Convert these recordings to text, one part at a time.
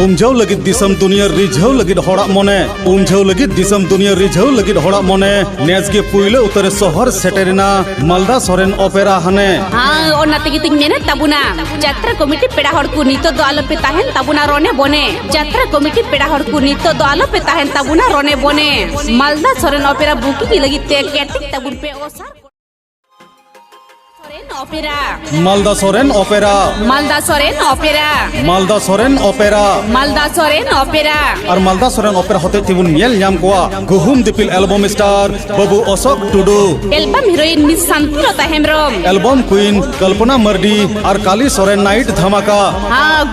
उमझाव लगित दिसम दुनिया रिझाव लगित हड़ा मने उमझाव लगित दिसम दुनिया रिझाव लगित हड़ा मने नेजगे पुइले उतरे शहर सेटेरिना मालदा सोरेन ओपेरा हने तबुना जात्रा कमिटी पेड़ा हड़ को नितो दो आलो पे ताहेन तबुना रोने बोने जात्रा कमिटी पेड़ा हड़ को नितो दो आलो पे ताहेन तबुना रोने बोने मालदा सोरेन ओपेरा बुकी की लगी ते केटिक तबुन पे ओसार opera Malda Soren opera Malda Soren opera Malda Soren opera Malda Soren opera और मालदा सोरेन ओपेरा होते तिबुन नेल ᱧᱟᱢ कोआ गुहुम दिपिल एल्बम स्टार बाबू Ashok Tudu album heroine miss Shantilata Hembram album queen Kalpana Mardi और काली सोरेन नाइट धमाका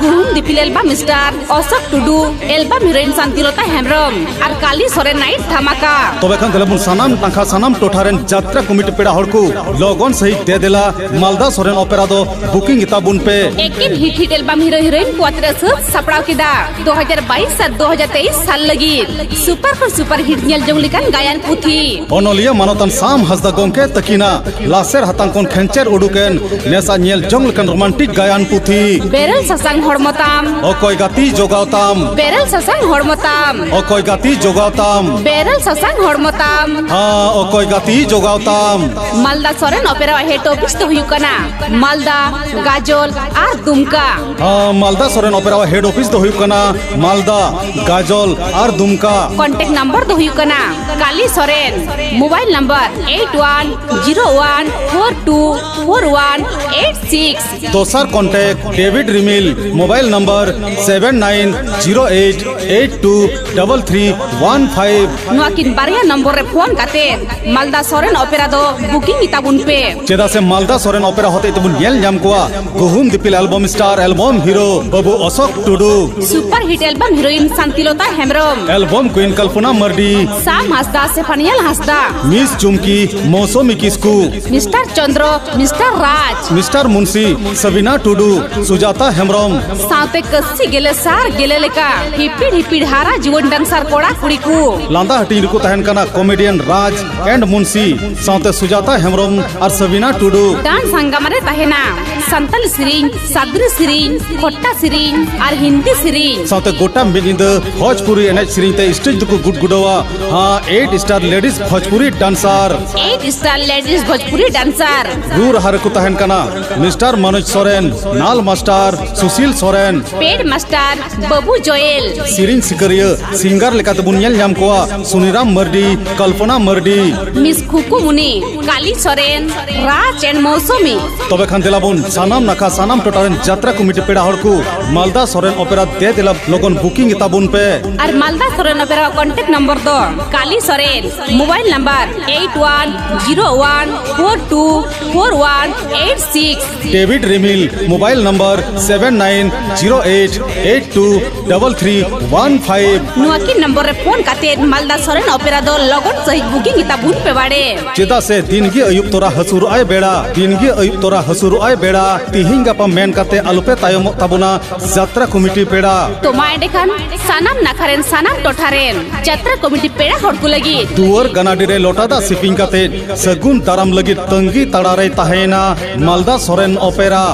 गुहुम दिपिल album star Ashok Tudu album heroine Shantilata Hembram और काली सोरेन नाइट धमाका तबे खान तेलबुन सानाम टांखा सानाम टोठारेन जात्रा कमिटी पेड़ा हड़कू लगन सही दे देला मालदा सोरेन ओपेरा दो बुकिंग इताबुन पे Eakin hit album hero heroine को अतरस सपड़ाव किदा 2022 से 2023 साल लगी सुपर हिट नेल जंगलिकान गायन पुथी ओनोलिया मानोतन साम हसदा गोंके तकिना लासेर हतांकोन खेंचेर उडुकेन नेसा नेल जंगलिकान रोमांटिक गायन पुथी बेरल ससांग हड़मताम अकय गाती जोगावताम बेरल ससांग हड़मताम अकय गाती जोगावताम बेरल ससांग हड़मताम अकय गाती जोगावताम Malda Soren opera head office तो हुयुकना मालदा गाजोल और Dumka Malda Soren opera head office तो हुयुकना मालदा गाजोल और दुमका कांटेक्ट नंबर तो हुयुकना काली सोरेन मोबाइल नंबर 8101424186 दोसर contact David Rimil mobile number 7908823315 नोकिन बारिया नंबर रे फोन काते मालदा सोरेन ओपेरा दो बुकिंग इताबुन पे चेदा से मालदा सोरेन ओपेरा होते तबुन नेल ᱧᱟᱢ कोआ गुहुम दिपिल एल्बम स्टार एल्बम हीरो बाबू Ashok Tudu super hit album heroine Shantilata Hembram album queen Kalpana Mardi Sam Hasda से Phaniyal Hasda miss Chumki Mousumi Kisku mister Chandra mister Raj mister Munshi Sabina Tudu Sujata Hembram साथे कस्सी गेले सार गेले लेका हिपिड़ हारा जीवन डांसर कोड़ा कुड़ी को लांदा हटिंग को तहन कना कॉमेडियन राज एंड मुंशी साथे सुजाता हेम्ब्रम और सबिना टुडू डांस हंगामारे तहेना संतल सिरिंग सादरी सिरिंग खोट्टा सिरिंग और हिंदी सिरिंग साथे गोटा मिगिंद भोजपुरी एनएच सिरिंग ते स्टेज दुको गुडगुडवा 8 star ladies Bhojpuri dancer 8 star ladies Bhojpuri dancer रूर हर को तहन कना मिस्टर मनोज सोरेन नाल मास्टर सुशील सोरेन पेड मास्टर बाबू जोएल सिरिंग सिकरिया सिंगर लेकाते बुनियल ᱧᱟᱢ कोआ सुनीराम मर्डी कल्पना मर्डी मिस खुकु मुनि काली सोरेन राज एंड मौसमी तबे खान दिलाबुन सानाम नाखा सानाम टोटारेन जात्रा कमिटी पेड़ा हड़कू मालदा सोरेन ओपेरा दे दिला लोगन बुकिंग इताबुन पे और Malda Soren opera contact number दो काली Soren mobile number 8101424186 David Rimil mobile number 7908823315 नुआकी number रे फोन काते मालदा सोरेन ओपेरा दो लगन सही बुकिंग इताबुन पे बाड़े चेदा से दिन की अयुब तोरा हसुर आय बेड़ा दिन की अयुब तोरा हसुर आय बेड़ा तिहिंग गापा मेन काते आलुपे तायम ताबुना जात्रा कमिटी पेड़ा तो माय देखन सानाम नाखारेन सानाम टोठारेन जात्रा कमिटी पेड़ा हड़कु लगी दुवर गनाडिरे लोटादा शिपिंग काते सगुन दाराम लगी तंगी तड़ारे ताहेना मालदा सोरेन ओपेरा